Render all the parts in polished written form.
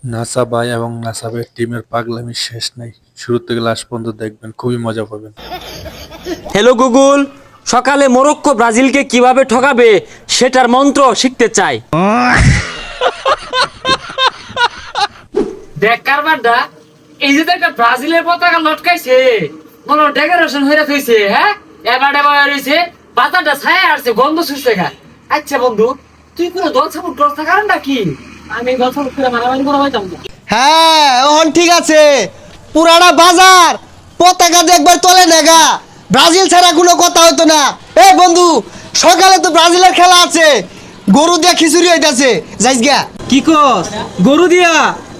NASA ভাই এবং NASA ভাইয়ের টিমের পাগলামি শেষ নাই। শুরু থেকে লাস্ট পর্যন্ত দেখবেন, খুবই মজা পাবেন। হ্যালো গুগল, সকালে মরক্কো ব্রাজিলকে কিভাবে ঠকাবে সেটার মন্ত্র শিখতে চাই। দেখ কারবারটা, এই যে একটা ব্রাজিলের পতাকা লটকাইছে, মনে ডেকোরেশন হয়ে রয়েছে। হ্যাঁ, এবার রয়েছে পাতাটা ছায়া আসছে, গন্ধ শুষছে গা। আচ্ছা বন্ধু, তুই কোনো দল সাপোর্ট করছ না, কারণ কি আমি দল সাপোর্ট করে মারামারি করা হইতাম না। হ্যাঁ ওহন ঠিক আছে, পুরানা বাজার পতাকা দেখবার তলে নেগা, ব্রাজিল ছাড়া কোনো কথা হইতো না। এ বন্ধু, সকালে তো ব্রাজিলের খেলা আছে, গরু দিয়া খিচুড়ি হইতাছে, যাইস গা। কি কস গরু দিয়া?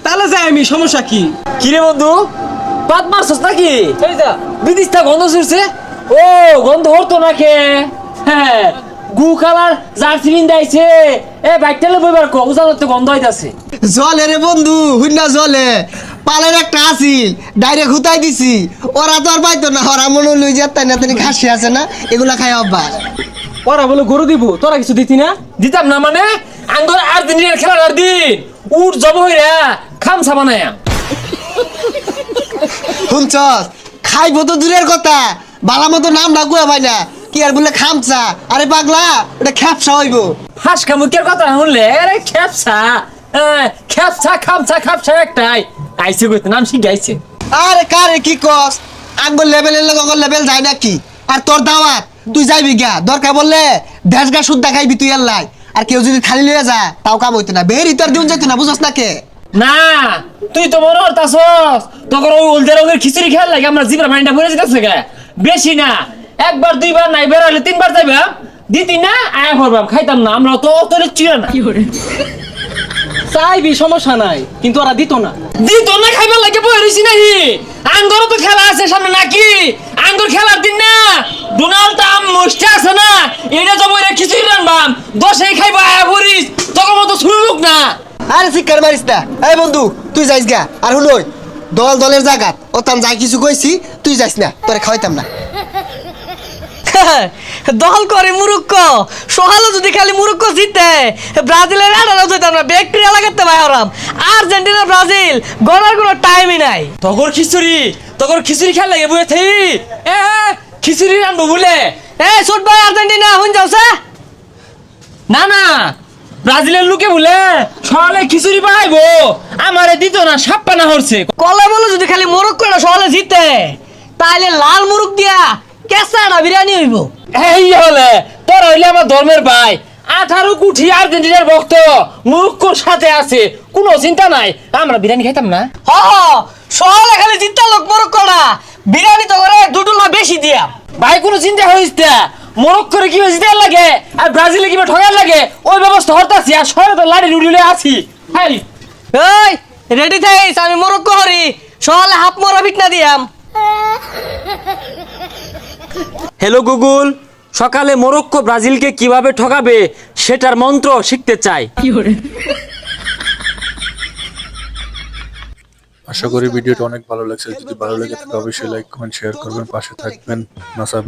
তাহলে যাই, আমি সমস্যা কি? কিরে বন্ধু, পাত মারছস নাকি? বিদিশটা গন্ধ শুরছে। ও গন্ধ হতো নাকি? হ্যাঁ, গু কালার জার্সি বিন্দাইছে। এ বাইকটালে বইবার কো, উজালতে গন্ধ হইতাছে। জলে রে বন্ধু, হুইনা জলে পালের একটা আসিল, ডাইরেক্ট হুতাই দিছি। ওরা তো আর পাইতো না, ওরা মনে লই যেতাই না, তিনি ঘাসি আছে না, এগুলা খাই অভ্যাস। ওরা বলে গরু দিব, তোরা কিছু দিতি না? দিতাম না মানে? আঙ্গর আর্জেন্টিনার খেলার দিন উঠ জব হইরা খামসা বানায়া। শুনছস, খাইবো তো দূরের কথা, বালা মতো নাম ডাকুয়া ভাই না, কি আর বলে খামচা? আরে পাগলা, এটা খ্যাপসা হইব। হাস কামুকের কথা শুনলে আরে খেপসা, খেপসা খামসা খাপসা একটাই আইছে, কইতে নাম শিখাইছে। আরে কারে কি কস, আগর লেভেলের লোক অগর লেভেল যায় নাকি? আর তোর দাওয়াত, তুই যাইবি গা, দরকার বললে দেশ গা শুদ্ধা খাইবি তুই আল্লাহ। আর কেউ যদি খালি লইয়া যা, তাও কাম হইতো না, বেরি তোর দিন যাইতো না, বুঝস না কে? না, তুই তো মনে হতাছস তখন ওই উল্টে রঙের খিচুড়ি খেয়াল লাগে আমরা জিবরা মাইন্ডা ভরে যেতেছে গা। বেশি না, একবার দুইবার নাই বেড়ালে তিনবার যাইবা, দিতি না আয়া করবাম, খাইতাম না আমরা তো তোর চিরা না। চাইবি সমস্যা নাই, কিন্তু ওরা দিত না। দিত না খাইবার লাগে বই রইছি নাহি। আঙ্গরও তো খেলা আছে সামনে নাকি? আঙ্গর খেলার দিন না, ডোনাল্ড ট্রাম্প মুস্তে আছে না, এটা তো বইরা খিচুড়ি রানবাম, দশেই খাইবা আয়া ভরিস, তখন মতো শুনলুক না। আরে শিক্ষার মারিস না। এই বন্ধু, তুই যাইস গা। আর হুনই, দল দলের জায়গা ওতাম যাই কিছু কইছি, তুই যাইস না, তোরে খাওয়াইতাম না। দল করে মুরুক্ক, সকালে যদি খালি মুরুক্ক জিতে, ব্রাজিলের আড়ানো যেতাম না, ব্যাকটেরিয়া লাগাতে ভাই ওরাম। আর্জেন্টিনা ব্রাজিল গড়ার কোনো টাইমই নাই। তগর খিচুড়ি খেলা লাগে বইয়ে থাই। এ খিচুড়ি রানবো বলে। এ ছোট ভাই আর্জেন্টিনা হুন যাওছে না না, ব্রাজিলের লোকে বলে সকালে খিচুড়ি পাইবো, আমারে দিত না, সাপ্পা না হরছে। কলে বলে যদি খালি মুরুক্ক না সকালে জিতে, তাইলে লাল মুরুক দিয়া কেঁচা বিরিয়ানি হইব। এই হলে তোর হইলে আমার ধর্মের ভাই, 18 কোটি আর্জেন্টিনার ভক্ত মুরুক্কোর সাথে আছে, কোনো চিন্তা নাই, আমরা বিরিয়ানি খাইতাম না। হ সকালে খালি জিততে লোক মুরুক্ক না, বিরিয়ানি তো করে দুটুলা বেশি দিয়া। ভাই কোনো চিন্তা হইস না, মরক্কোরে কিভাবে জিতে লাগে আর ব্রাজিলে কিভাবে ঠকার লাগে ওই ব্যবস্থা হরতাছি, আর শহরে তো লাড়ি রুড়িলে আছি। হাই এই রেডি থাইস, আমি মুরুক্ক হরি, সকালে হাফ মরা বিট না দিয়াম। হ্যালো গুগল, সকালে মরক্কো ব্রাজিলকে কিভাবে ঠকাবে সেটার মন্ত্র শিখতে চাই। আশা করি ভিডিওটা অনেক ভালো লাগছে। যদি ভালো লেগে থাকে অবশ্যই লাইক কমেন্ট শেয়ার করবেন, পাশে থাকবেন। নাসা